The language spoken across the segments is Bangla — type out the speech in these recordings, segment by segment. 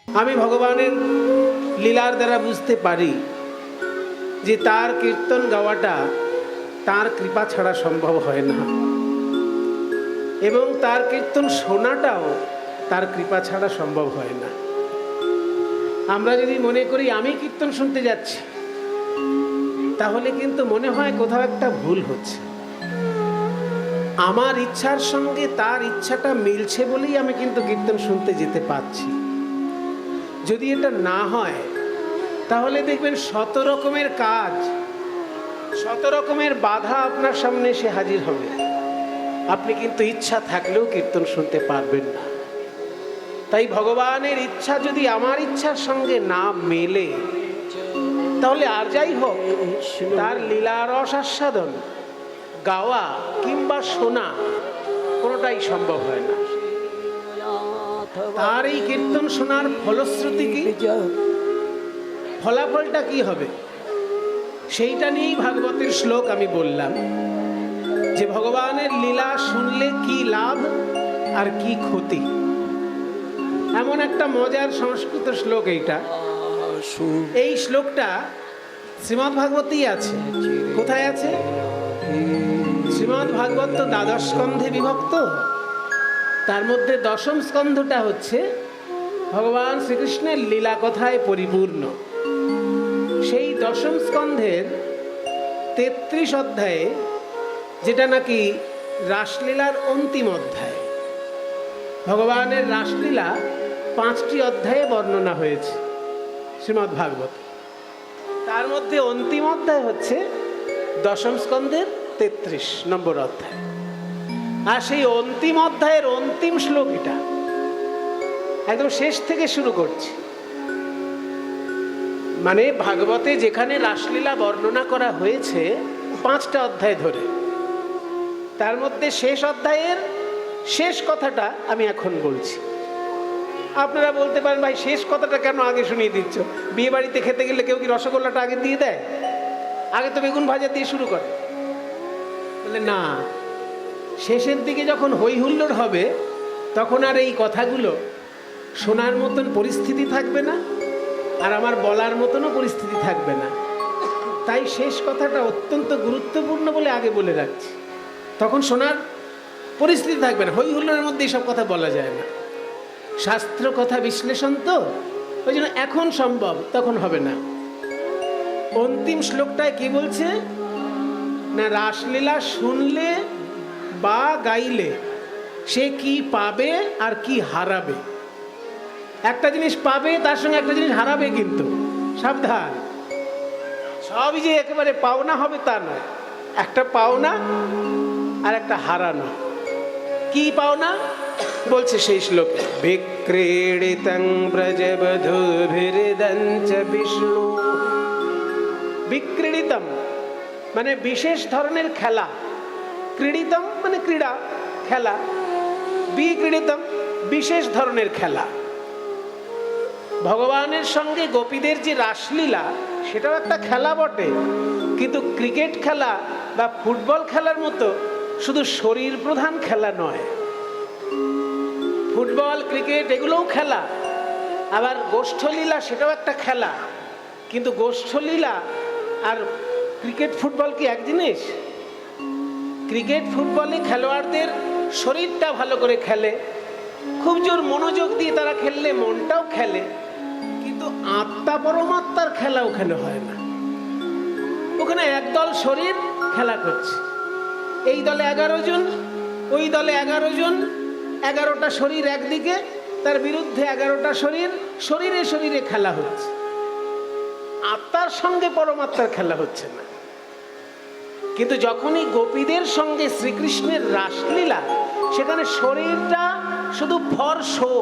আমি ভগবানের লীলার দ্বারা বুঝতে পারি যে তার কীর্তন গাওয়াটা তার কৃপা ছাড়া সম্ভব হয় না, এবং তার কীর্তন শোনাটাও তার কৃপা ছাড়া সম্ভব হয় না। আমরা যদি মনে করি আমি কীর্তন শুনতে যাচ্ছি, তাহলে কিন্তু মনে হয় কোথাও একটা ভুল হচ্ছে। আমার ইচ্ছার সঙ্গে তার ইচ্ছাটা মিলছে বলেই আমি কিন্তু কীর্তন শুনতে যেতে পারছি। যদি এটা না হয়, তাহলে দেখবেন শত রকমের কাজ, শত রকমের বাধা আপনার সামনে এসে হাজির হবে। আপনি কিন্তু ইচ্ছা থাকলেও কীর্তন শুনতে পারবেন না। তাই ভগবানের ইচ্ছা যদি আমার ইচ্ছার সঙ্গে না মেলে, তাহলে আর যাই হোক তার লীলার আস্বাদন গাওয়া কিংবা শোনা কোনোটাই সম্ভব হয় না। তার এই কীর্তন শোনার ফলশ্রুতি কি, ফলাফলটা কি হবে, সেইটা নিয়েই ভাগবতের শ্লোক আমি বললাম যে ভগবানের লীলা শুনলে কি লাভ আর কি ক্ষতি। এমন একটা মজার সংস্কৃত শ্লোক এইটা। এই শ্লোকটা শ্রীমদ্ ভাগবতেই আছে। কোথায় আছে? শ্রীমদ্ ভাগবত তো দ্বাদশ স্কন্ধে বিভক্ত। তার মধ্যে দশম স্কন্ধটা হচ্ছে ভগবান শ্রীকৃষ্ণের লীলা কথায় পরিপূর্ণ। সেই দশম স্কন্ধের 33 অধ্যায়ে, যেটা নাকি রাসলীলার অন্তিম অধ্যায়, ভগবানের রাসলীলা 5টি অধ্যায়ে বর্ণনা হয়েছে শ্রীমদ্ ভাগবত। তার মধ্যে অন্তিম অধ্যায় হচ্ছে দশম স্কন্ধের 33 নম্বর অধ্যায়। আর সেই অন্তিম অধ্যায়ের অন্তিম শ্লোক এটা, একদম শেষ থেকে শুরু করছি। মানে ভাগবতে যেখানে রাসলীলা বর্ণনা করা হয়েছে 5টা অধ্যায় ধরে, তার মধ্যে শেষ অধ্যায়ের শেষ কথাটা আমি এখন বলছি। আপনারা বলতে পারেন, ভাই শেষ কথাটা কেন আগে শুনিয়ে দিচ্ছ? বিয়ে বাড়িতে খেতে গেলে কেউ কি রসগোল্লাটা আগে দিয়ে দেয়? আগে তো বেগুন ভাজা দিয়ে শুরু করে। বলে না, শেষের দিকে যখন হই হুল্লোড় হবে, তখন আর এই কথাগুলো শোনার মতন পরিস্থিতি থাকবে না, আর আমার বলার মতনও পরিস্থিতি থাকবে না। তাই শেষ কথাটা অত্যন্ত গুরুত্বপূর্ণ বলে আগে বলে রাখছি। তখন শোনার পরিস্থিতি থাকবে না, হই হুল্লোড়ের মধ্যে এইসব কথা বলা যায় না। শাস্ত্র কথা বিশ্লেষণ তো, ওই জন্য এখন সম্ভব, তখন হবে না। অন্তিম শ্লোকটায় কি বলছে না, রাসলীলা শুনলে বা গাইলে সে কি পাবে আর কি হারাবে। একটা জিনিস পাবে, তার সঙ্গে একটা জিনিস হারাবে, কিন্তু সাবধান। সবই যে একেবারে পাওনা হবে তা নয়। একটা পাওনা আর একটা হারানো। কি পাওনা বলছে সেই শ্লোকে, বিক্রীড়িতং ব্রজবধূভির্দঞ্চ বিষ্ণু। বিক্রীড়িতম মানে বিশেষ ধরনের খেলা, ক্রীড়িতম মানে ক্রীড়া, খেলা, বিক্রীড়িতম বিশেষ ধরনের খেলা। ভগবানের সঙ্গে গোপীদের যে রাসলীলা, সেটাও একটা খেলা বটে, কিন্তু ক্রিকেট খেলা বা ফুটবল খেলার মতো শুধু শরীর প্রধান খেলা নয়। ফুটবল ক্রিকেট এগুলোও খেলা, আবার গোষ্ঠলীলা সেটাও একটা খেলা, কিন্তু গোষ্ঠলীলা আর ক্রিকেট ফুটবল কি এক জিনিস? ক্রিকেট ফুটবলে খেলোয়াড়দের শরীরটা ভালো করে খেলে, খুব জোর মনোযোগ দিয়ে তারা খেললে মনটাও খেলে, কিন্তু আত্মা পরমাত্মার খেলা ওখানে হয় না। ওখানে একদল শরীর খেলা করছে, এই দলে 11 জন, ওই দলে 11 জন, 11টা শরীর একদিকে, তার বিরুদ্ধে 11টা শরীর, শরীরে শরীরে খেলা হচ্ছে, আত্মার সঙ্গে পরমাত্মার খেলা হচ্ছে না। কিন্তু যখনই গোপীদের সঙ্গে শ্রীকৃষ্ণের রাসলীলা, সেখানে শরীরটা শুধু ফর শো,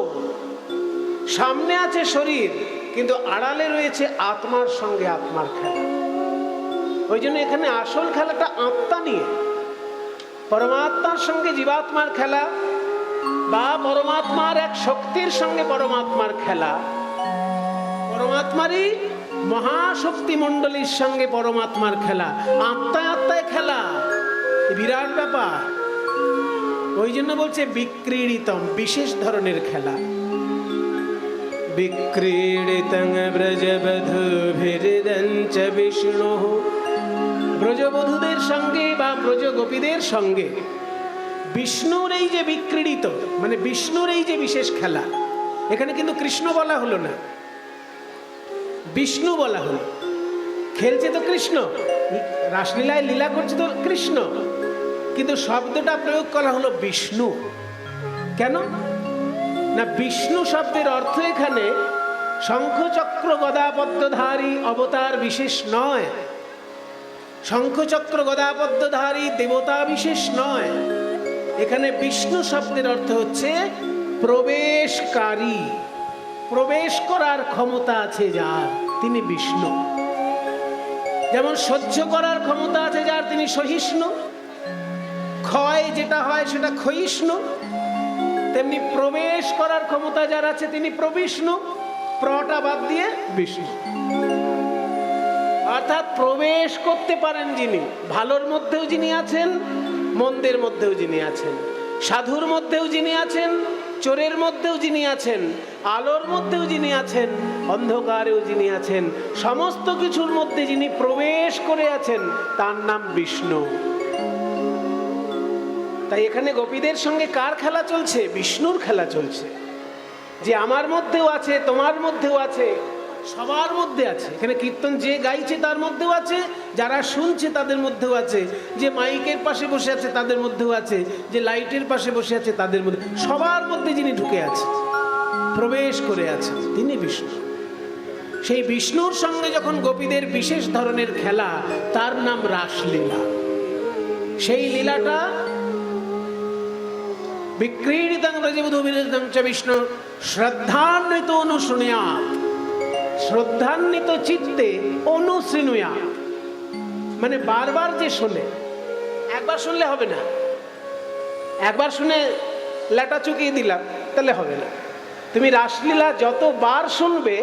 সামনে আছে শরীর, কিন্তু আড়ালে রয়েছে আত্মার সঙ্গে আত্মার খেলা। ওই জন্য এখানে আসল খেলাটা আত্মা নিয়ে, পরমাত্মার সঙ্গে জীবাত্মার খেলা, বা পরমাত্মার এক শক্তির সঙ্গে পরমাত্মার খেলা, পরমাত্মারই মহাশক্তি মণ্ডলীর সঙ্গে পরমাত্মার খেলা, আত্মায় আত্মায় খেলা, বিরাট ব্যাপার। ওই জন্য বলছে বিক্রীড়িতম, বিশেষ ধরনের খেলা। বিক্রীড়িতং ব্রজবধূভির্দঞ্চ বিষ্ণু। ব্রজবধূদের সঙ্গে বা ব্রজগোপীদের সঙ্গে বিষ্ণুর এই যে বিক্রীড়িত, মানে বিষ্ণুর এই যে বিশেষ খেলা, এখানে কিন্তু কৃষ্ণ বলা হলো না, বিষ্ণু বলা হলো। খেলছে তো কৃষ্ণ, রাসলীলায় লীলা করছে তো কৃষ্ণ, কিন্তু শব্দটা প্রয়োগ করা হলো বিষ্ণু। কেন না, বিষ্ণু শব্দের অর্থ এখানে শঙ্খচক্র গদা পদ্মধারী অবতার বিশেষ নয়, শঙ্খচক্র গদা পদ্মধারী দেবতা বিশেষ নয়। এখানে বিষ্ণু শব্দের অর্থ হচ্ছে প্রবেশকারী, প্রবেশ করার ক্ষমতা আছে যার, তিনি বিষ্ণু। যেমন সহ্য করার ক্ষমতা আছে যার, তিনি সহিষ্ণু। ক্ষয় যেটা হয় সেটা ক্ষয়িষ্ণু, তেমনি প্রবেশ করার ক্ষমতা যার আছে তিনি প্রবিষ্ণু। প্রটা বাদ দিয়ে বিষ্ণু, অর্থাৎ প্রবেশ করতে পারেন যিনি, ভালোর মধ্যেও যিনি আছেন, মন্দের মধ্যেও যিনি আছেন, সাধুর মধ্যেও যিনি আছেন, চোরের মধ্যেও যিনি আছেন, আলোর মধ্যেও যিনি আছেন, অন্ধকারেও যিনি আছেন, সমস্ত কিছুর মধ্যে যিনি প্রবেশ করে আছেন, তার নাম বিষ্ণু। তাই এখানে গোপীদের সঙ্গে কার খেলা চলছে? বিষ্ণুর খেলা চলছে, যে আমার মধ্যেও আছে, তোমার মধ্যেও আছে, সবার মধ্যে আছে। এখানে কীর্তন যে গাইছে তার মধ্যেও আছে, যারা শুনছে তাদের মধ্যেও আছে, যে মাইকের পাশে বসে আছে তাদের মধ্যেও আছে, যে লাইটের পাশে বসে আছে তাদের মধ্যে, সবার মধ্যে যিনি ঢুকে আছে, প্রবেশ করে আছে, তিনি বিষ্ণু। সেই বিষ্ণুর সঙ্গে যখন গোপীদের বিশেষ ধরনের খেলা, তার নাম রাসলীলা। সেই লীলাটা বিক্রীড়িতং ব্রজবধূভির্দঞ্চ বিষ্ণু শ্রদ্ধান্বিত অনুশৃণুয়াৎ, শ্রদ্ধান্বিত চিত্তে অনুশৃণুয়াৎ, মানে বারবার যে শোনে, একবার শুনলে হবে না, একবার শুনে লেটা চুকিয়ে দিলাম তাহলে হবে না। তুমি রাসলীলা যতবার শুনবে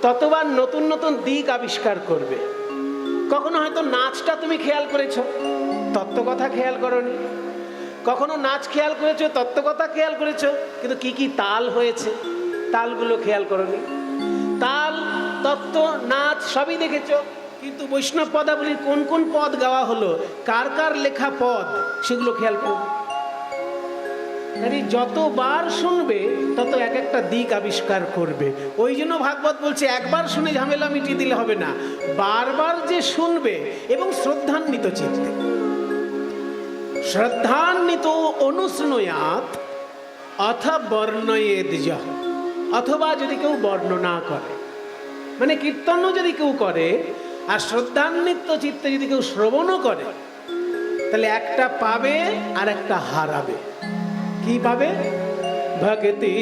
ততবার নতুন নতুন দিক আবিষ্কার করবে। কখনো হয়তো নাচটা তুমি খেয়াল করেছো, তত্ত্বকথা খেয়াল করোনি। কখনো নাচ খেয়াল করেছো, তত্ত্বকথা খেয়াল করেছো, কিন্তু কি কি তাল হয়েছে তালগুলো খেয়াল করোনি। তাল, তত্ত্ব, নাচ সবই দেখেছো, কিন্তু বৈষ্ণব পদাবলীর কোন কোন পদ গাওয়া হলো, কার কার লেখা পদ, সেগুলো খেয়াল করো। যতবার শুনবে তত এক একটা দিক আবিষ্কার করবে। ওই জন্য ভাগবত বলছে একবার শুনে ঝামেলা মিটিয়ে দিলে হবে না, বারবার যে শুনবে এবং শ্রদ্ধান্বিত চিত্তে। শ্রদ্ধান্বিত অনুশৃণুয়াৎ অথ বর্ণয়েদ যঃ, অথবা যদি কেউ বর্ণনা করে, মানে কীর্তনও যদি কেউ করে আর শ্রদ্ধান্বিত চিত্তে যদি কেউ শ্রবণও করে, তাহলে একটা পাবে আর একটা হারাবে। কি পাবে? ভক্তি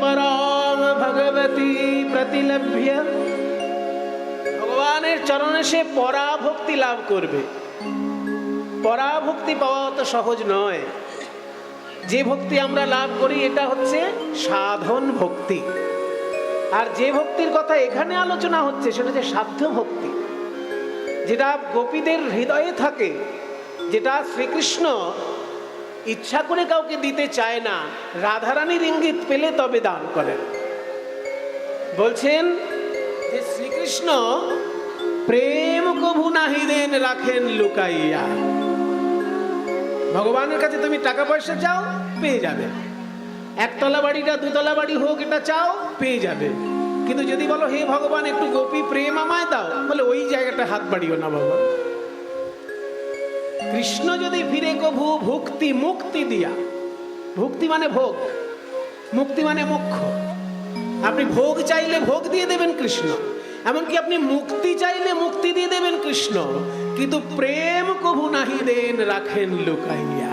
পরাম ভগবতী প্রতিলভ্য, ভগবানের চরণে সে পরাভক্তি লাভ করবে। পরাভক্তি পাওয়া তো সহজ নয়। যে ভক্তি আমরা লাভ করি এটা হচ্ছে সাধন ভক্তি, আর যে ভক্তির কথা এখানে আলোচনা হচ্ছে সেটা হচ্ছে সাধ্য ভক্তি, যেটা গোপীদের হৃদয়ে থাকে, যেটা শ্রীকৃষ্ণ ইচ্ছা করে কাউকে দিতে চায় না, রাধারানীর ইঙ্গিত পেলে তবে দান করেন। বলছেন যে শ্রীকৃষ্ণ প্রেম কভু নাহি দেন রাখেন লুকাইয়া। ভগবানের কাছে তুমি টাকা পয়সা চাও, পেয়ে যাবে। একতলা বাড়িটা দুতলা বাড়ি হোক, এটা চাও, পেয়ে যাবে। কিন্তু যদি বলো হে ভগবান একটু গোপী প্রেম আমায় দাও, বলে ওই জায়গাটা হাত বাড়িও না বাবা। কৃষ্ণ যদি ফিরে কভু ভক্তি মুক্তি দিয়া, ভক্তি মানে ভোগ, মুক্তি মানে মোক্ষ। আপনি ভোগ চাইলে ভোগ দিয়ে দেবেন কৃষ্ণ, এমনকি আপনি মুক্তি চাইলে মুক্তি দিয়ে দেবেন কৃষ্ণ, কিন্তু প্রেম কভু নাহি দেন রাখেন লুকাইয়া।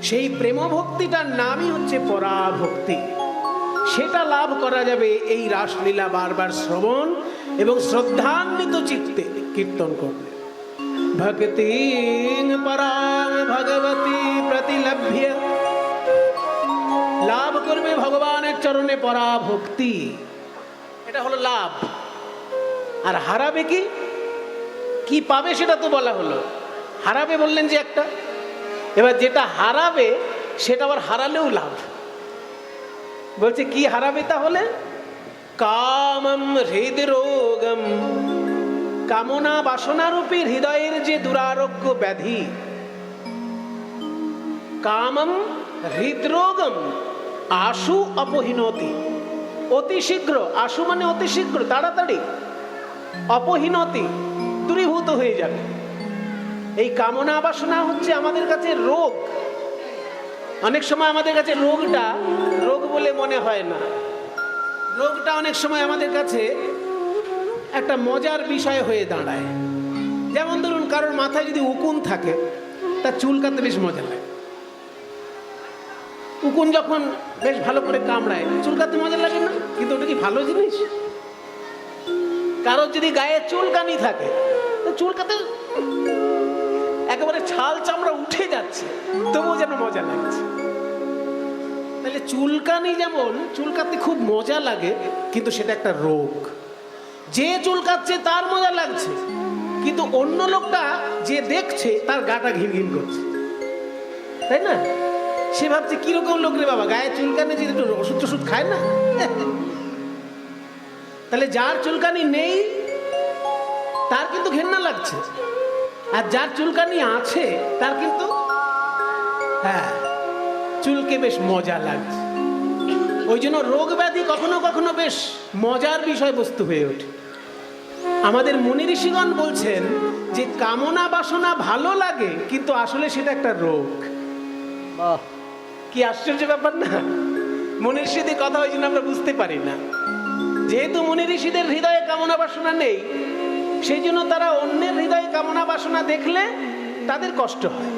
সেই প্রেম ভক্তিটার নামই হচ্ছে পরাভক্তি। সেটা লাভ করা যাবে এই রাসলীলা বারবার শ্রবণ এবং শ্রদ্ধান্বিত চিত্তে কীর্তন করলে। ভক্তি পরাম ভগবতী প্রতিলভ্য, লাভ করবে ভগবানের চরণে পরাভক্তি, এটা হলো লাভ। আর হারাবে কি? কি পাবে সেটা তো বলা হলো, হারাবে বললেন যে একটা। এবার যেটা হারাবে সেটা আবার হারালেও লাভ। বলছে কি হারাবে তাহলে? কামম হৃদরোগম, কামনা বাসনারূপী হৃদয়ের যে দুরারোগ্য ব্যাধি। কামম হৃদরোগম আশু অপহীনতি, অতি শীঘ্র, আশু মানে অতি শীঘ্র, তাড়াতাড়ি, অপহীনতি দূরীভূত হয়ে যাবে। এই কামনা বাসনা হচ্ছে আমাদের কাছে রোগ। অনেক সময় আমাদের কাছে রোগটা রোগ বলে মনে হয় না, রোগটা অনেক সময় আমাদের কাছে একটা মজার বিষয় হয়ে দাঁড়ায়। যেমন ধরুন কারোর মাথায় যদি উকুন থাকে, তার চুল কাটতে বেশ মজা লাগে। উকুন যখন বেশ ভালো করে কামড়ায়, চুল কাটতে মজা লাগে না? কিন্তু ওটা কি ভালো জিনিস? কারোর যদি গায়ে চুলকানি থাকে, চুল কাটতে একেবারে ছাল চামড়া উঠে যাচ্ছে, তবুও যেন মজা লাগছে। তাহলে চুলকানি যেমন চুল কাটতে খুব মজা লাগে, কিন্তু সেটা একটা রোগ। যে চুল কাটছে তার মজা লাগছে, কিন্তু অন্য লোকটা যে দেখছে তার গাটা ঘিন ঘিন করছে, তাই না? সে ভাবছে কিরকম লোক রে বাবা, গায়ে চুলকানি যে একটু ওষুধ টষুধ খায় না। তাহলে যার চুলকানি নেই তার কিন্তু ঘেন্না লাগছে, আর যার চুলকানি আছে তার কিন্তু হ্যাঁ চুলকে বেশ মজা লাগছে। ওই জন্য রোগ ব্যাধি কখনো কখনো বেশ মজার বিষয়বস্তু হয়ে ওঠে। আমাদের মুনি ঋষিগণ বলছেন যে কামনা বাসনা ভালো লাগে, কিন্তু আসলে সেটা একটা রোগ। কি আশ্চর্য ব্যাপার না? মুনি ঋষিদের কথা ওই জন্য আমরা বুঝতে পারি না। যেহেতু মুনি ঋষিদের হৃদয়ে কামনা বাসনা নেই, সেই জন্য তারা অন্যের হৃদয়ে কামনা বাসনা দেখলে তাদের কষ্ট হয়।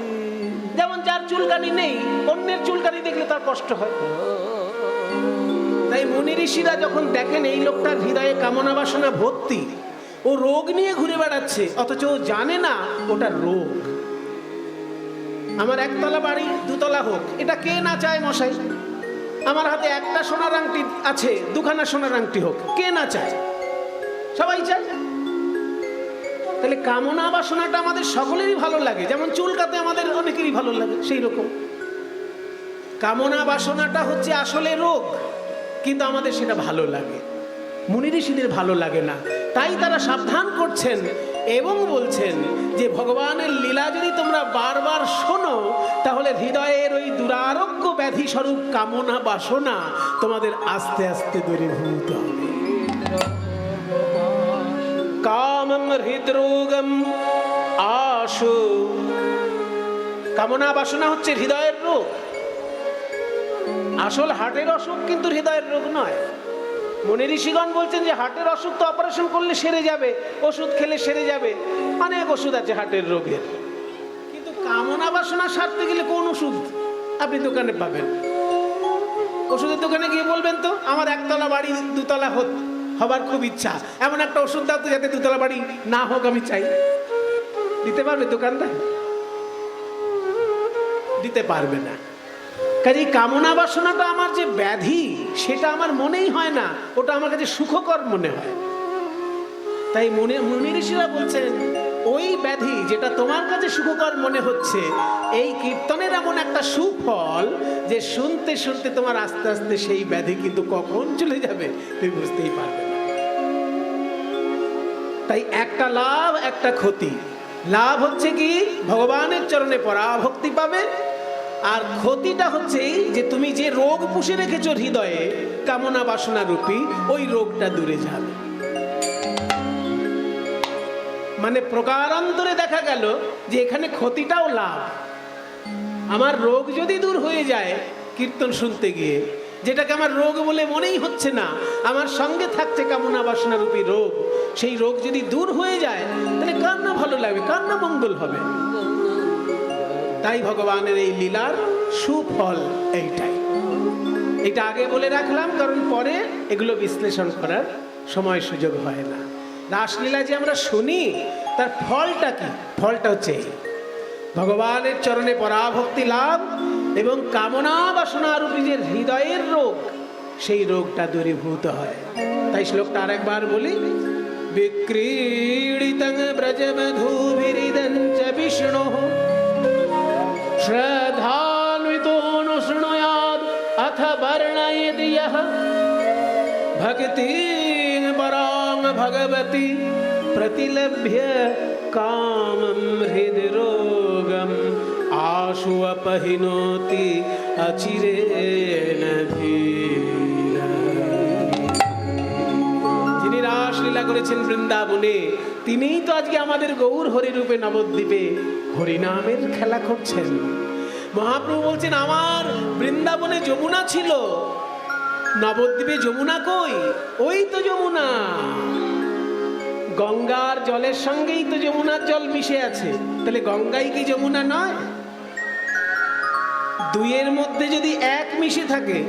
যেমন যার চুলকানি নেই, অন্যের চুলকানি দেখলে তার কষ্ট হয়। তাই মুনি ঋষিরা যখন দেখেন এই লোকটার হৃদয়ে কামনা বাসনা ভর্তি, ও রোগ নিয়ে ঘুরে বেড়াচ্ছে, অথচ ও জানে না ওটা রোগ। আমার একতলা বাড়ি দুতলা হোক, এটা কে না চায় মশাই? আমার হাতে একটা সোনার আংটি আছে, দুখানা সোনার আংটি হোক, কে না চায়? সবাই চায়। তাহলে কামনা বাসনাটা আমাদের সকলেরই ভালো লাগে, যেমন চুলকাতে আমাদের অনেকেরই ভালো লাগে, সেই রকম কামনা বাসনাটা হচ্ছে আসলে রোগ, কিন্তু আমাদের সেটা ভালো লাগে। মুনি ঋষিদের ভালো লাগে না, তাই তারা সাবধান করছেন এবং বলছেন যে ভগবানের লীলা যদি তোমরা বারবার শোনো, তাহলে হৃদয়ের ওই দুরারোগ্য ব্যাধি স্বরূপ কামনা বাসনা তোমাদের আস্তে আস্তে দূরীভূত হবে। কামম হৃদরোগম আশু, কামনা বাসনা হচ্ছে হৃদয়ের রোগ। আসল হার্টের অসুখ কিন্তু হৃদয়ের রোগ নয়। মুনি ঋষিগণ বলছেন যে হার্টের অসুখ তো অপারেশন করলে সেরে যাবে, ওষুধ খেলে সেরে যাবে, অনেক ওষুধ আছে হার্টের রোগের। কিন্তু কামনা বাসনা সারতে গেলে কোন ওষুধ আপনি দোকানে পাবেন? ওষুধের দোকানে গিয়ে বলবেন তো আমার একতলা বাড়ি দুতলা হবার খুব ইচ্ছা, এমন একটা ওষুধ দাও তো যাতে দুতলা বাড়ি না হোক আমি চাই। দিতে পারবে দোকানদার? দিতে পারবে না। কাজেই কামনা বাসনাটা আমার যে ব্যাধি, সেটা আমার মনেই হয় না, ওটা আমার কাছে সুখকর মনে হয়। তাই মুনি ঋষিরা বলছেন ওই ব্যাধি যেটা তোমার কাছে সুখকর মনে হচ্ছে, এই কীর্তনের এমন একটা সুফল যে শুনতে শুনতে তোমার আস্তে আস্তে সেই ব্যাধি কিন্তু কখন চলে যাবে তুমি বুঝতেই পারবে না। তাই একটা লাভ একটা ক্ষতি। লাভ হচ্ছে কি ভগবানের চরণে পরাভক্তি পাবে, আর ক্ষতিটা হচ্ছে যে তুমি যে রোগ পুষে রেখেছো হৃদয়ে কামনা বাসনা রূপী, ওই রোগটা দূরে যাবে। মানে প্রকারান্তরে দেখা গেল যে এখানে ক্ষতিটাও লাভ। আমার রোগ যদি দূর হয়ে যায় কীর্তন শুনতে গিয়ে, যেটাকে আমার রোগ বলে মনেই হচ্ছে না, আমার সঙ্গে থাকছে কামনা বাসনা রূপী রোগ, সেই রোগ যদি দূর হয়ে যায় তাহলে কার না ভালো লাগবে, কার না মঙ্গল হবে। তাই ভগবানের এই লীলার সুফল এইটাই। এটা আগে বলে রাখলাম, কারণ পরে এগুলো বিশ্লেষণ করার সময় সুযোগ হয় না। রাসলীলা যে আমরা শুনি তার ফলটা কি? ফলটা হচ্ছে ভগবানের চরণে পরাভক্তি লাভ এবং কামনা বাসনা রূপী যে হৃদয়ের রোগ, সেই রোগটা দূরীভূত হয়। তাই শ্লোকটা আরেকবার বলি, বিক্রীড়িতং ব্রজবধূভিরিদং চ বিষ্ণুঃ শ্রদ্ধান্বিতো নো শৃণুয়াদ অথ বর্ণয় यदि यः भक्तिं परां भगवती प्रतिलभ्य कामं हृदरोगम् आशु अपहिनोति अचिरेण धीरः। যিনি রাসলীলা করেছেন বৃন্দাবনে, তিনিই তো আজকে আমাদের গৌর হরিরূপে নবদ্বীপে হরিনামের খেলা করছেন। মহাপ্রভু বলছেন, আমার বৃন্দাবনে যমুনা ছিল, নবদ্বীপে যমুনা কই? ওই তো যমুনা, গঙ্গার জলের সঙ্গেই তো যমুনার জল মিশে আছে। তাহলে গঙ্গাই কি যমুনা নয়? দুইয়ের মধ্যে যদি এক মিশে থাকে,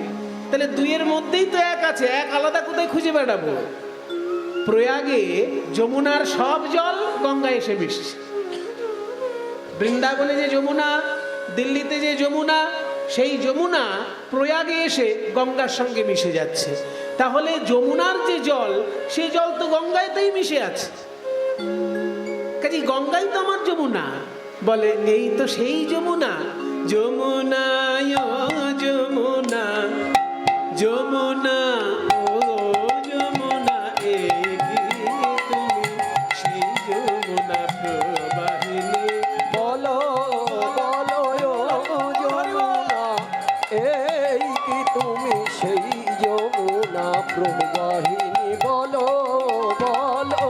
তাহলে দুইয়ের মধ্যেই তো এক আছে, এক আলাদা কোথায় খুঁজে বেড়াবো? প্রয়াগে যমুনার সব জল গঙ্গায় এসে মিশছে। বৃন্দাবনে যে যমুনা, দিল্লিতে যে যমুনা, সেই যমুনা প্রয়াগে এসে গঙ্গার সঙ্গে মিশে যাচ্ছে। তাহলে যমুনার যে জল, সেই জল তো গঙ্গায়তেই মিশে আছে। কাজে গঙ্গাই তো আমার যমুনা। বলে এই তো সেই যমুনা। যমুনা যমুনা যমুনা ও যমুনা, তুমি সেই যমুনা প্রবাহিনী। বলো বলো যমুনা, এই কি তুমি সেই যমুনা প্রবাহিনী। বলো বলো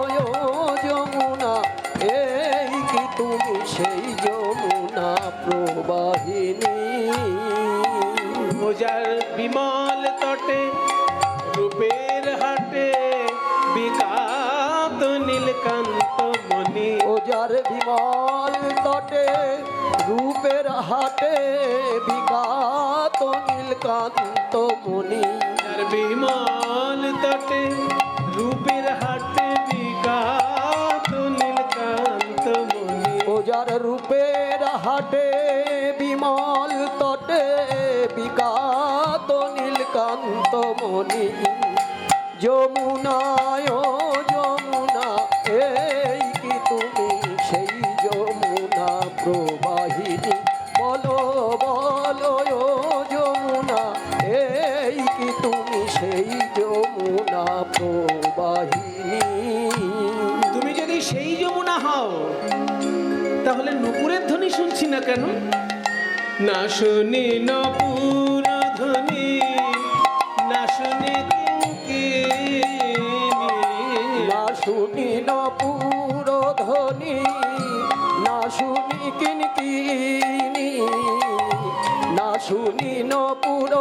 যমুনা, এই কি তুমি সেই যমুনা প্রবাহিনী। মোজার বিমল তটে রূপের হাটে বিকাত নীলকান্ত মণি। ওজার বিমল তটে রূপের হাটে বিকাত নীলকান্ত মণি। মোজার বিমল তটে রূপের হাটে বিকাত নীলকান্ত মণি। ওজার রূপের হাটে বিমল তটে বিকাত নীলকান্ত মণি। যমুনায় যমুনা, এই কি তুমি সেই যমুনা প্রবাহিনী। বলো বলো যমুনা, এই কি তুমি সেই যমুনা প্রবাহিনী। তুমি যদি সেই যমুনা হও, তাহলে নুপুরের ধ্বনি শুনছি না কেন? না শুনি নপুর ধ্বনি, না শুনি না শুনি নপুর ধ্বনি, না শুনি কিনকিনি। না শুনি নপুর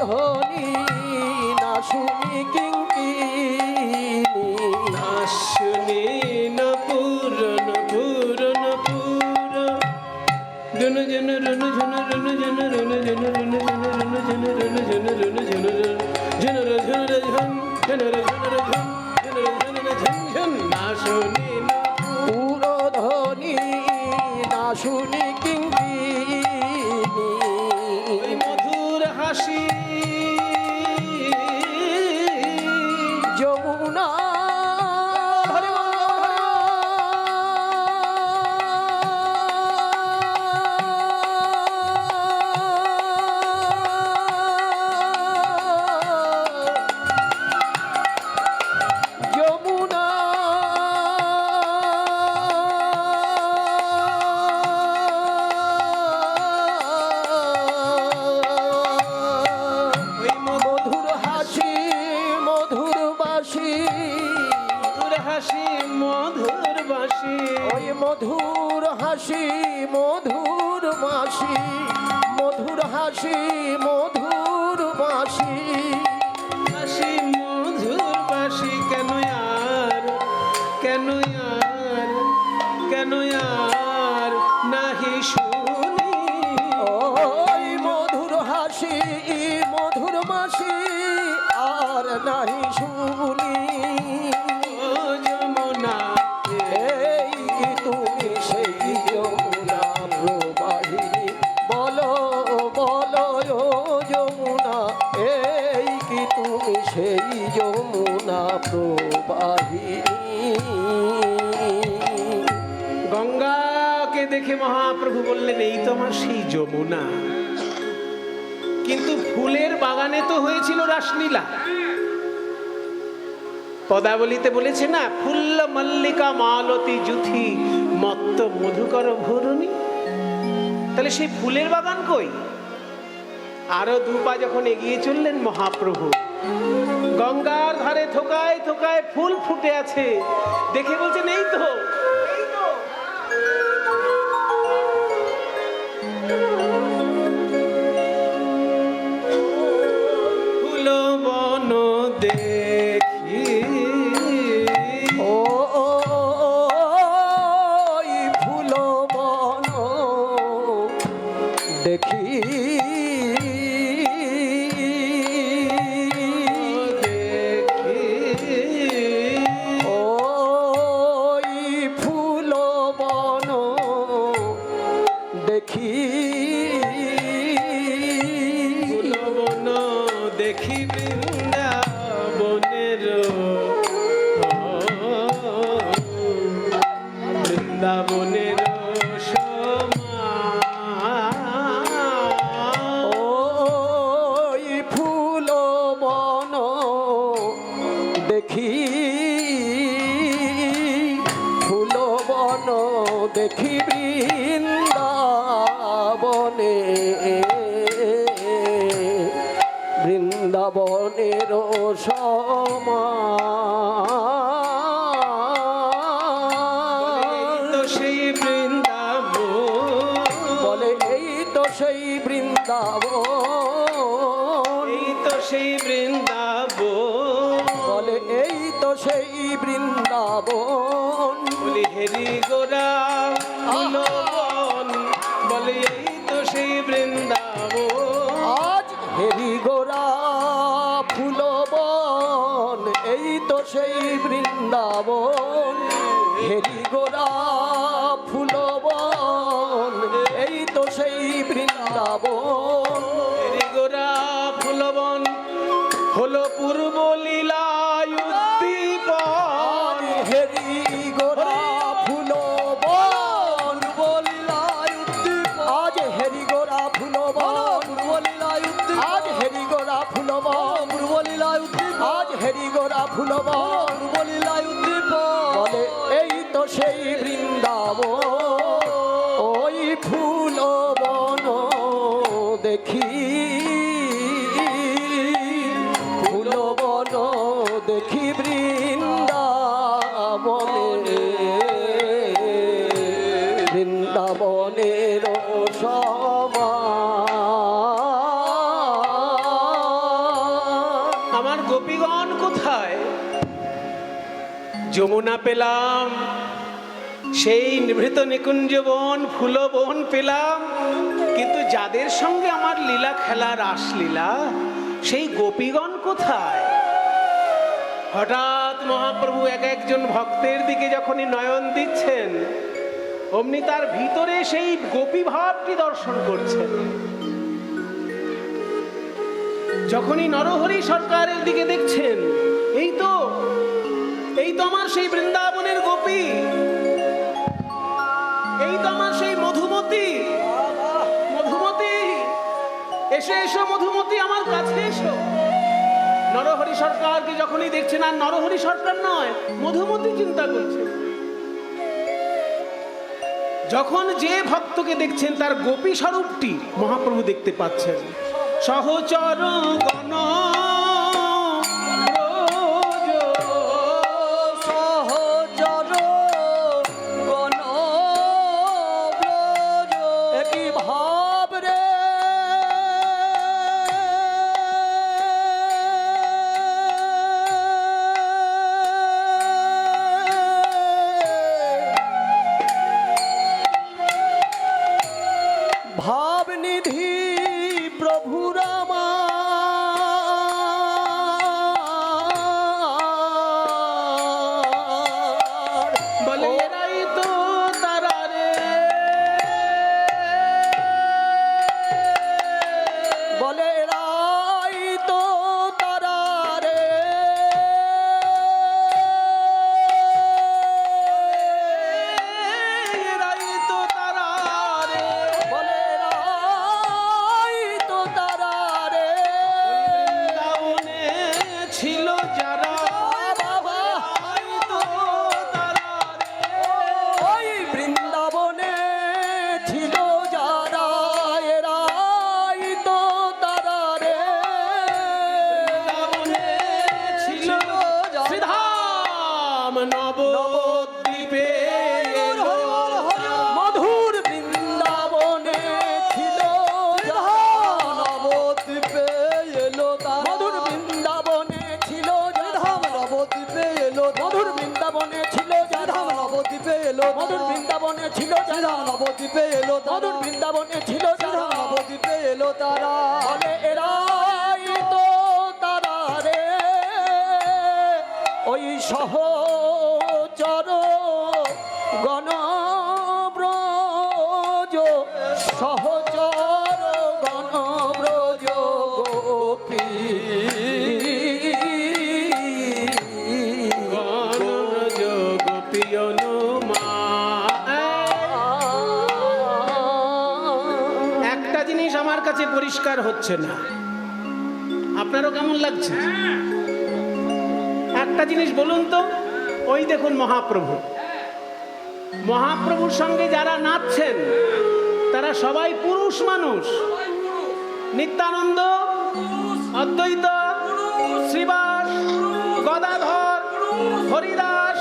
ধ্বনি, না শুনি কিনকিনি। না শুনি নপুর নপুর নপুর জন জন রন জন রন জন রন জন রন জন রন জন রন জন রন জন জন জন জন জন। না শুনি নপুর ধ্বনি, না শুনি কিনকিনি। ওই মধুর হাসি যমুনা মধুর বাসি, ওই মধুর হাসি মধুর বাসি। মধুর হাসি মধুর বাসি। হাসি মধুর বাসি কেন আর, কেন আর, কেন আর নাহি শুনি। ওই মধুর হাসি মধুর বাসি আর নাহি শুনি। এই কি তুমি সেই যমুনা প্রবাহিনী। বলো বলো যমুনা, এই কি তুমি সেই যমুনা প্রবাহিনী। গঙ্গাকে দেখে মহাপ্রভু বললেন, এই তো আমার সেই যমুনা। কিন্তু ফুলের বাগানে তো হয়েছিল রাসলীলা। পদাবলিতে বলেছে না, ফুল্ল মল্লিকা মালতী জুথি মত্ত মধুকর ভরণী। তাহলে সেই ফুলের বাগান কই? আরো দুপা যখন এগিয়ে চললেন মহাপ্রভু, গঙ্গার ধারে থোকায় থোকায় ফুল ফুটে আছে, দেখে বলছেন এই তো, ফুল বন দেখি ও ফুল বন দেখি দেখি ফুলবন দেখি বৃন্দাবনের বৃন্দাবনের ওই ফুল বন দেখি ফুল বন দেখি বৃন্দাবনে বৃন্দাবনের সমান সেই বৃন্দাবন, বলে এই তো সেই বৃন্দাবন, এই তো সেই বৃন্দাবন, বলে এই তো সেই বৃন্দাবন, বলি হেরি গোরা ফুলবন, বলে এই তো সেই বৃন্দাবন। আজ হেরি গোরা ফুলবন, এই তো সেই বৃন্দাবন, হেরি গোরা ফুলবন, এই তো সেই বৃন্দাবন, হেরি গোরা ফুলবন হলো পূর্ব লীলায় উদ্দীপন। হেরি গোরা ফুলবন বলিলায় উদ্দীপন, আজ হেরি গোরা ফুলবন বলিলায় উদ্দীপন, আজ হেরি গোরা ফুলবন বলিলায় উদ্দীপন, আজ হেরি গোরা ফুলবন বলিলায় উদ্দীপন, বলে এই তো সেই বৃন্দাবন, ওই ফুলবন দেখি ফুলবন দেখি বৃন্দাবনে বৃন্দাবনের সমান। আমার গোপীগণ কোথায়? যমুনা পেলাম, সেই নিভৃত নিকুঞ্জ বন ফুলবন পেলাম, কিন্তু যাদের সঙ্গে আমার লীলা খেলা রাসলীলা, সেই গোপীগণ কোথায়? হঠাৎ মহাপ্রভু এক একজন ভক্তের দিকে যখনই নয়ন দিচ্ছেন, অমনি তার ভিতরে সেই গোপী ভাবটি দর্শন করছেন। যখনই নরহরি সরকারের দিকে দেখছেন, এই তো আমার সেই বৃন্দাবনের গোপী, এই তো আমার সেই মধুমতি, মধুমতি এসো এসো মধুমতি, আমার কাছে এসো। নরহরি সরকারকে যখনই দেখছেন, আর নরহরি সরকার নয়, মধুমতি চিন্তা করছেন। যখন যে ভক্তকে দেখছেন, তার গোপী স্বরূপটি মহাপ্রভু দেখতে পাচ্ছেন। সহচর গণ সহচর গণ ব্রজ একই ভাব রে, ভাব নিধি প্রভু রামা এলো তারা, মধুর বৃন্দাবনে ছিল যারা, নবদ্বীপে এলো তারা, বলে এরাই তো তারা রে, ওই সহচর গণব্রজ, সহচর গণব্রজ গোপী, গণব্রজ গোপী অনুমা। একটা জিনিস আমার কাছে পরিষ্কার হচ্ছে না, আপনারও কেমন লাগছে? একটা জিনিস বলুন তো, ওই দেখুন মহাপ্রভু, মহাপ্রভুর সঙ্গে যারা নাচছেন তারা সবাই পুরুষ মানুষ। নিত্যানন্দ, অদ্বৈত, শ্রীবাস, গদাধর, হরিদাস,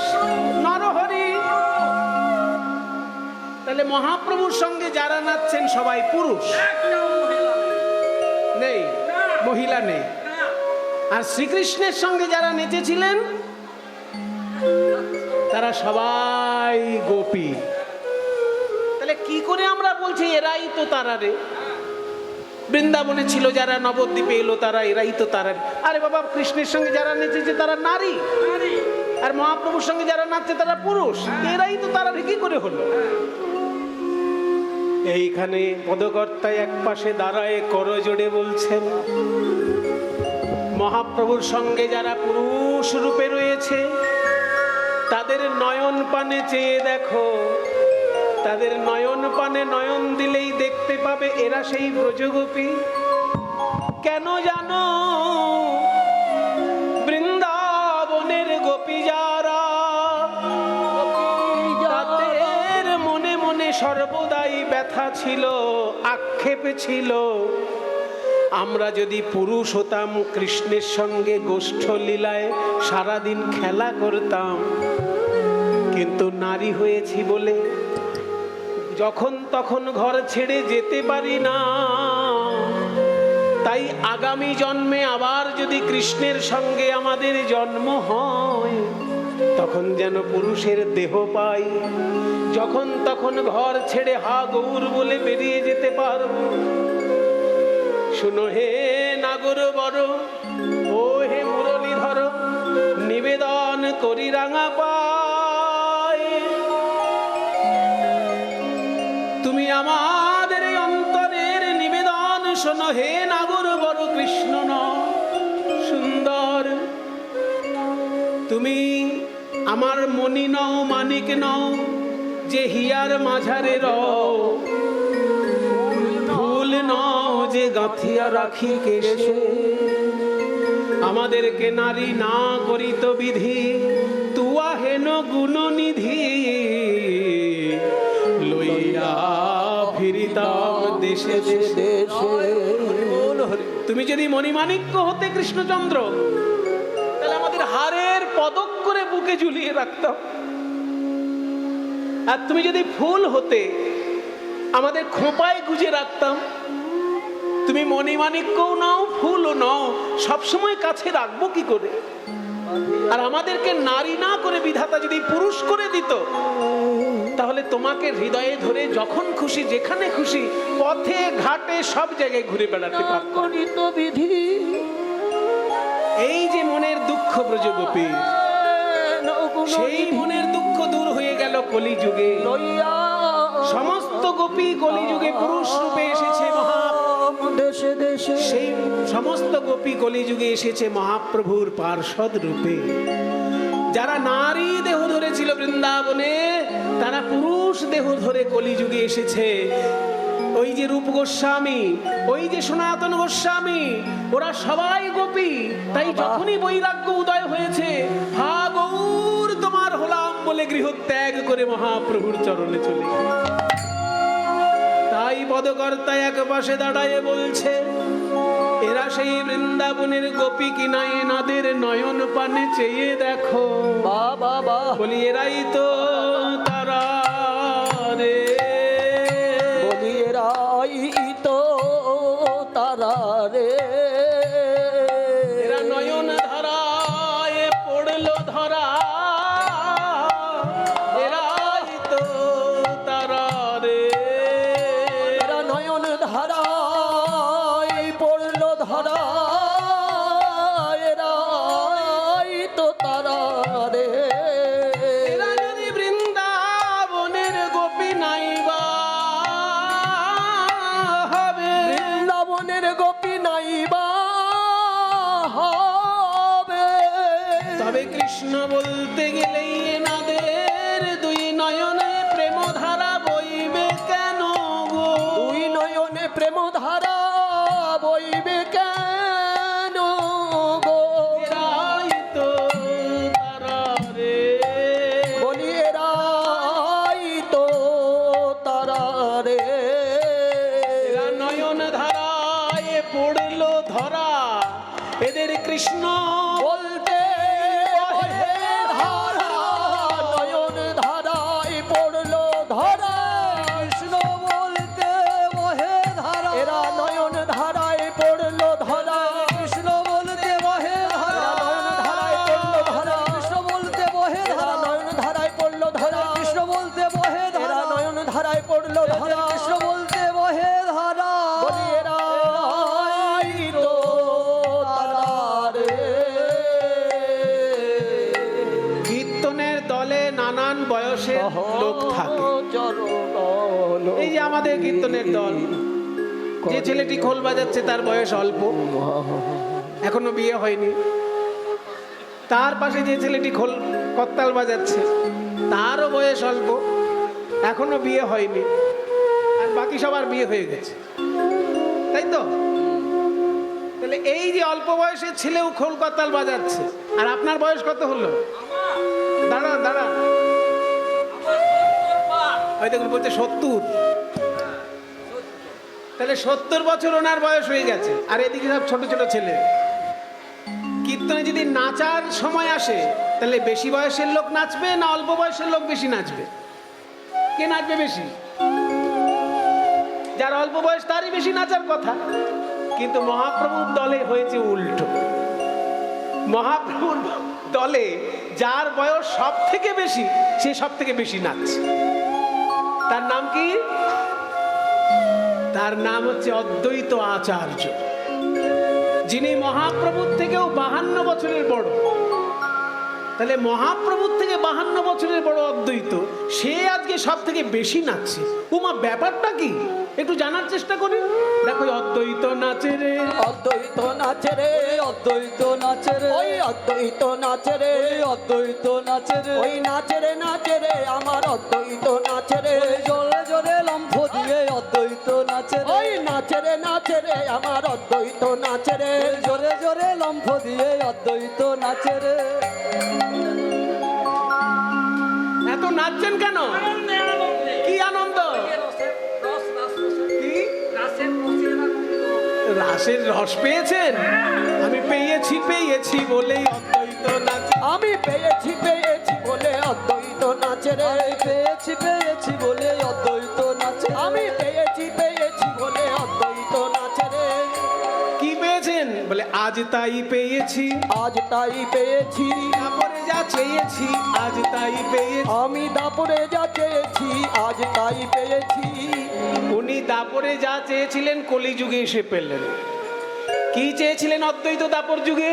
নরহরি, তাহলে মহাপ্রভুর সঙ্গে যারা নাচছেন সবাই পুরুষ, নেই মহিলা নেই। আর শ্রীকৃষ্ণের সঙ্গে যারা নেচেছিলেন তারা সবাই গোপী। তাহলে কি করে আমরা বলছি এরাই তো তারা রে? বৃন্দাবনে ছিল যারা, নবদ্বীপে এলো তারা, এরাই তো তারা। আরে বাবা, কৃষ্ণের সঙ্গে যারা নেচেছে তারা নারী, আর মহাপ্রভুর সঙ্গে যারা নাচছে তারা পুরুষ, এরাই তো তারা, কি করে হলো? এইখানে পদকর্তায় এক পাশে দাঁড়ায় করজোড়ে বলছেন, মহাপ্রভুর সঙ্গে যারা পুরুষ রূপে রয়েছে তাদের নয়ন পানে চেয়ে দেখো, তাদের নয়ন পানে নয়ন দিলেই দেখতে পাবে এরা সেই ব্রজগোপী। কেন জানো? বৃন্দাবনের গোপী যারা, তাদের মনে মনে সর্বদাই ব্যথা ছিল, আক্ষেপ ছিল, আমরা যদি পুরুষ হতাম কৃষ্ণের সঙ্গে গোষ্ঠ লীলায় সারাদিন খেলা করতাম, কিন্তু নারী হয়েছি বলে যখন তখন ঘর ছেড়ে যেতে পারি না। তাই আগামী জন্মে আবার যদি কৃষ্ণের সঙ্গে আমাদের জন্ম হয়, তখন যেন পুরুষের দেহ পাই, যখন তখন ঘর ছেড়ে হা গৌর বলে বেরিয়ে যেতে পারবো। শুনো হে নাগর বড়, ও হে মুরলীধর, নিবেদন করি রাঙা পায়, তুমি আমাদের অন্তরের নিবেদন শোনো হে নাগর বড় কৃষ্ণ ন সুন্দর। তুমি আমার মণি নও, মানিক নও, যে হিয়ার মাঝারে রও, ফুল নও যে গাঁথিয়া রাখি কেশে, আমাদেরকে নারী না করিত বিধি, তুয়া হেন গুণনিধি, লইয়া ফিরিতাম দেশে দেশে। তুমি যদি মণিমাণিক্য হতে কৃষ্ণচন্দ্র, তাহলে আমাদের হারের পদক করে বুকে ঝুলিয়ে রাখতাম। আর তুমি যদি ফুল হতে, আমাদের খোঁপায় গুজে রাখতাম। তুমি মণিমাণিক্যও নাও, ফুলও নাও, সবসময় কাছে রাখবো কি করে? আর আমাদেরকে নারী না করে বিধাতা যদি পুরুষ করে দিত, তাহলে তোমাকে হৃদয়ে ধরে যখন খুশি যেখানে খুশি পথে ঘাটে সব জায়গায় ঘুরে বেড়াতে পারতাম। এই যে মনের দুঃখ ব্রজগোপী, সেই মনের দুঃখ দূর হয়ে গেল কলিযুগে। সমস্ত গোপী কলিযুগে পুরুষ রূপে এসেছে, দেশে দেশে সেই সমস্ত গোপী কলিযুগে এসেছে মহাপ্রভুর পার্ষদ রূপে। যারা নারী দেহ ধরেছিল বৃন্দাবনে, তারা পুরুষ দেহ ধরে কলিযুগে এসেছে। ওই যে রূপ গোস্বামী, ওই যে সনাতন গোস্বামী, ওরা সবাই গোপী। তাই যখনই বৈরাগ্য উদয় হয়েছে, হা গৌর তোমার হলাম বলে গৃহ ত্যাগ করে মহাপ্রভুর চরণে চলে। তাই পদকর্তা এক পাশে দাঁড়ায় বলছে, এরা সেই বৃন্দাবনের গোপী কিনা, এনাদের নয়ন পানে চেয়ে দেখো। বাবা বলি এরাই তো তারা রে, বলি এরাই তো তারা রে, এরা নয়ন ধারায় পড়লো ধরা, এরাই তো তারা রে। বনের গোপী নাই বা হবে। তবে কৃষ্ণ বলতে গেলেই এনাদের দুই নয়নে প্রেম ধারা বইবে কেন গো? দুই নয়নে প্রেম ধারা বইবে কেন গো? এরাই তো তারা রে, বলি এরাই তো তারা রে। এরা নয়ন ধারায় পড়লো ধরা, এদের কৃষ্ণ বলতে বহে ধারা, নয়ন ধারায় পড়লো ধরা। কৃষ্ণ বলতে বহে ধারা, এরা নয়ন ধারায় পড়লো ধরা। কৃষ্ণ বলতে বহে ধারা, নয়ন ধারায় পড়লো ধরা। কৃষ্ণ বলতে বহে ধারা, নয়ন ধারায় পড়লো ধরা। কৃষ্ণ বলতে বহে ধারা, নয়ন ধারায় পড়লো ধরা। কৃষ্ণ বলতে বহে ধারা, বলি এরাই তো তারা রে। কীর্তনের দলে নানান বয়সের লোক থাকে। এই যে আমাদের কীর্তনের দল, যে ছেলেটি খোল বাজাচ্ছে তার বয়স অল্প, এখনো বিয়ে হয়নি। তার পাশে যে ছেলেটি খোল করতাল বাজাচ্ছে তারও বয়স অল্প, এখনো বিয়ে হয়নি। আর বাকি সবার বিয়ে হয়ে গেছে, তাই তো? তাহলে এই যে অল্প বয়সের ছেলেও খোল করতাল বাজাচ্ছে, আর আপনার বয়স কত হলো? দাঁড়ান দাঁড়ান, ওই দেখুন বলছে 70। তাহলে 70 বছর ওনার বয়স হয়ে গেছে, আর এদিকে সব ছোট ছোট ছেলে। কীর্তনে যদি নাচার সময় আসে, তাহলে বেশি বয়সের লোক নাচবে না অল্প বয়সের লোক বেশি নাচবে? কে নাচবে বেশি? যার অল্প বয়স তারই বেশি নাচার কথা। কিন্তু মহাপ্রভুর দলে হয়েছে উল্টো। মহাপ্রভুর দলে যার বয়স সব থেকে বেশি, সে সব থেকে বেশি নাচছে। তার নাম কি? তার নাম হচ্ছে অদ্বৈত আচার্য, যিনি মহাপ্রভুর থেকেও 52 বছরের বড়। তাহলে মহাপ্রভুর থেকে 52 বছরের বড় অদ্বৈত, সে আজকে সব থেকে বেশি নাচছে। উমা, ব্যাপারটা কি একটু জানার চেষ্টা করি। দেখো, অদ্বৈত নাচে রে, অদ্বৈত নাচে রে, অদ্বৈত নাচে রে, ওই অদ্বৈত নাচে রে, অদ্বৈত নাচে রে, ওই নাচে রে নাচে রে, আমার অদ্বৈত নাচে রে। জোরে জোরে লম্ফ দিয়ে অদ্বৈত নাচে রে, ওই নাচে রে আমার অদ্বৈত নাচে রে। জোরে জোরে লম্ফ দিয়ে অদ্বৈত নাচে রে। এত নাচছেন কেন? কি আনন্দ? কি রাসের রস পেয়েছেন? আমি পেয়েছি বলেই অদ্বৈত নাচে। আমি পেয়েছি বলে অদ্বৈত নাচে রে। পেয়েছি বলে অদ্বৈত নাচে। আমি পেয়েছি বলে অদ্বৈত নাচে রে। কি পেয়েছেন? বলে আজ তাই পেয়েছি, আজ তাই পেয়েছি, তারপরে যা চেয়েছি আজ তাই পেয়েছি। আমি দাপরে যা চেয়েছি আজ তাই পেয়েছি। উনি দাপরে যা চেয়েছিলেন কলিযুগে এসে পেলেন। কি চেয়েছিলেন অদ্বৈত দাপর যুগে?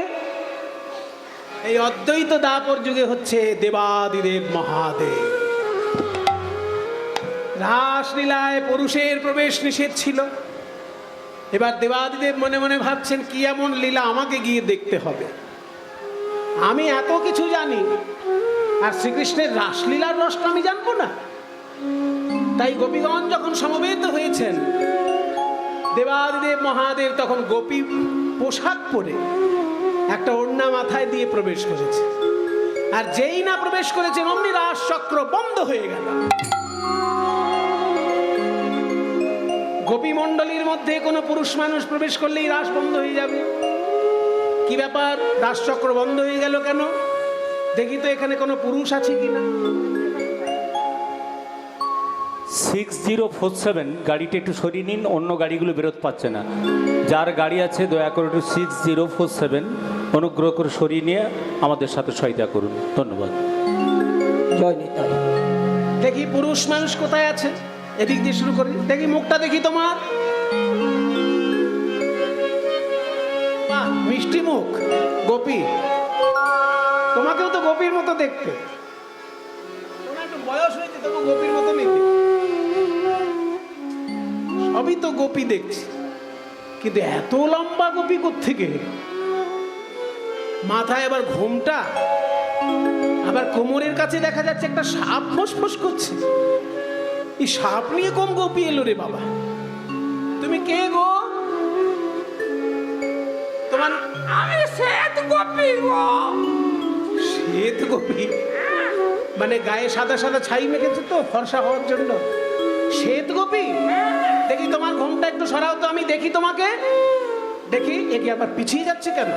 এই অদ্বৈত দাপর যুগে হচ্ছে দেবাদিদেব মহাদেব। রাসলীলায় পুরুষের প্রবেশ নিষেধ ছিল। এবার দেবাদিদেব মনে মনে ভাবছেন, কি এমন লীলা আমাকে গিয়ে দেখতে হবে। আমি এত কিছু জানি, আর শ্রীকৃষ্ণের রাসলীলার রসটা আমি জানবো না? তাই গোপীগণ যখন সমবেত হয়েছেন, দেবাদিদেব মহাদেব তখন গোপী পোশাক পরে একটা ওড়না মাথায় দিয়ে প্রবেশ করেছে। আর যেই না প্রবেশ করেছেন, অমনি রাস চক্র বন্ধ হয়ে গেল। গোপী মণ্ডলীর মধ্যে কোনো পুরুষ মানুষ প্রবেশ করলেই রাস বন্ধ হয়ে যাবে। কি ব্যাপার, রাসচক্র বন্ধ হয়ে গেল কেন? দেখি তো এখানে কোনো পুরুষ আছে কিনা। 6047 গাড়িটা একটু সরিয়ে নিন, অন্য গাড়িগুলো বেরোতে পারছে না। যার গাড়ি আছে দয়া করে একটু 6047 অনুগ্রহ করে সরিয়ে নিয়ে আমাদের সাথে সহায়তা করুন, ধন্যবাদ। জয় নিতাই। দেখি পুরুষ মানুষ কোথায় আছে, এদিক দিয়ে শুরু করি। দেখি মুখটা দেখি তোমার। বাহ, মিষ্টি মুখ, গোপী। তোমাকেও তো গোপীর মতো দেখতে। তোমার একটু বয়স হয়েছে, তবু গোপীর মতো নিতে। সবই তো গোপী দেখছি, কিন্তু এত লম্বা গোপী কোত্থেকে? মাথায় আবার ঘোমটা, আবার কোমরের কাছে দেখা যাচ্ছে একটা সাপ ফোঁস করছে। এই সাপ নিয়ে কম গোপী এলো রে বাবা। তুমি কে গো? তোমার? আমি শ্বেত গোপী গো। শ্বেত গোপী মানে গায়ে সাদা সাদা ছাই মেখেছে তো ফর্সা হওয়ার জন্য? শ্বেত গোপী? দেখি তোমার ঘোমটা একটু সরাও তো, আমি দেখি তোমাকে। দেখি এ কি আবার পিছিয়ে যাচ্ছে কেন?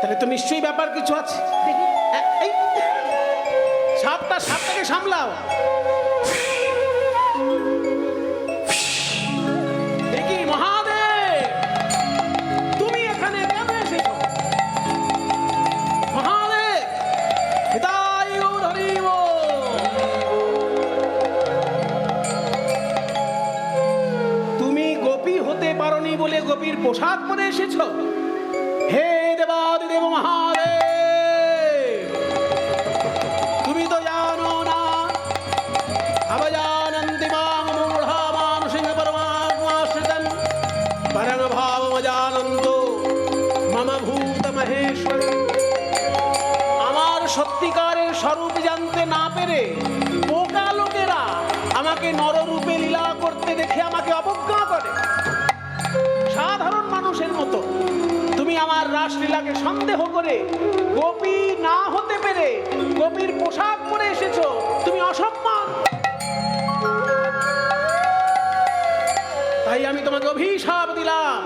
তাহলে তো নিশ্চয়ই ব্যাপার কিছু আছে। দেখি এই সাপটাকে সামলাও। দেখি মহাদেব, তুমি এখানে কেন এসেছো? মহাদেব, হিতায় গৌর হরি বল। তুমি গোপী হতে পারোনি বলে গোপীর পোশাক পরে এসেছো? হে দেবাদিদেব মহাদেব, তুমি তো জানো না অবজানন্তি মাং মূঢ়া মানসিং পরমাত্মাশ্রিতং পরং ভাবমজানন্তো মম ভূত মহেশ্বর। আমার সত্যিকারের স্বরূপ জানতে না পেরে বোকা লোকেরা আমাকে নররূপে লীলা করতে দেখে আমাকে অবজ্ঞা করে। সাধারণ মানুষের মতো তুমি আমার রাসলীলাকে সন্দেহ করে গোপী না হতে পেরে গোপীর পোশাক পরে এসেছো। তুমি অসম্মান। তাই আমি তোমাকে অভিশাপ দিলাম,